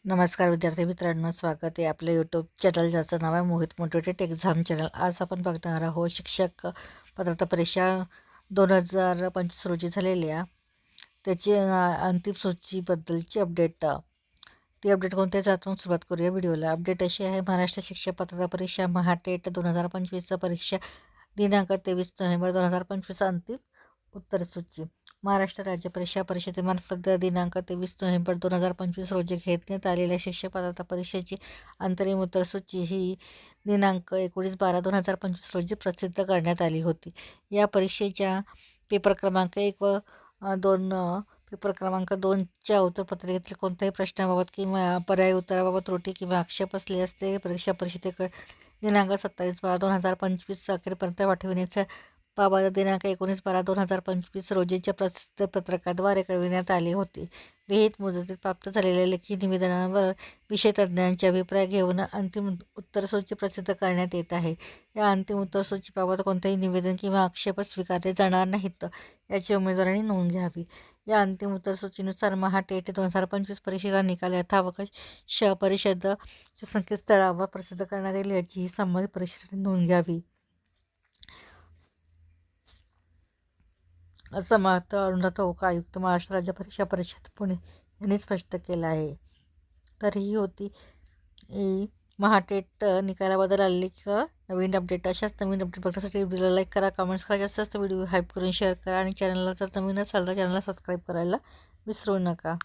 नमस्कार विद्यार्थी मित्रांनो, स्वागत आहे आपल्या यूट्यूब चॅनल ज्याचं नाव आहे मोहित मोटिवेटेड एक्झाम चॅनल। आज आपण बघणार आहोत शिक्षक पात्रता परीक्षा 2025 रोजी झालेल्या त्याची अंतिम सूचीबद्दलची अपडेट। ती अपडेट कोणत्या जातून सुरुवात करूया व्हिडिओला। अपडेट अशी आहे, महाराष्ट्र शिक्षक पात्रता परीक्षा महाटेट 2025 परीक्षा दिनांक 23 नोव्हेंबर 2025 अंतिम उत्तर सूची। महाराष्ट्र राज्य परीक्षा परिषदेमार्फत दिनांक 23 नोव्हेंबर 2025 रोजी घेण्यात आलेल्या शिक्षक पात्रता परीक्षेची अंतरिम उत्तरसूची ही दिनांक 19/12/2025 रोजी प्रसिद्ध करण्यात आली होती। या परीक्षेच्या पेपर क्रमांक 1 व 2 पेपर क्रमांक 2च्या उत्तरपत्रिकेतील कोणत्याही प्रश्नाबाबत किंवा पर्यायी उत्तराबाबत त्रुटी किंवा आक्षेप असल्यास ते परीक्षा परिषदेकडे दिनांक 27/12/2025 अखेरपर्यंत पाठविण्याचा बाबत दिनांक 19/12/2025 रोजीच्या प्रसिद्ध पत्रकाद्वारे कळविण्यात आले होते। विहित मुदतीत प्राप्त झालेल्या लेखी निवेदनांवर विषय तज्ज्ञांचे अभिप्राय घेऊन अंतिम उत्तरसूची प्रसिद्ध करण्यात येत आहे। या अंतिम उत्तरसूचीबाबत कोणतेही निवेदन किंवा आक्षेप स्वीकारले जाणार नाहीत याची उमेदवारांनी नोंद घ्यावी। या अंतिम उत्तरसूचीनुसार महाटेट 2025 परीक्षेचा निकाल यथावकाश परिषद संकेतस्थळावर प्रसिद्ध करण्यात येईल याचीही संबंधित परिषदेने नोंद घ्यावी, असं महत्त्व अनुदात आयुक्त महाराष्ट्र राज्य परीक्षा परिषद पुणे यांनी स्पष्ट केलं आहे। तर ही होती महाटेट निकालाबद्दल आलेली नवीन अपडेट। अशाच नवीन अपडेट बघण्यासाठी व्हिडिओला लाईक करा, कमेंट्स करा, जास्त व्हिडिओ हाईप करून शेअर करा आणि चॅनलला जर नवीन असाल तर चॅनलला सबस्क्राईब करायला विसरू नका।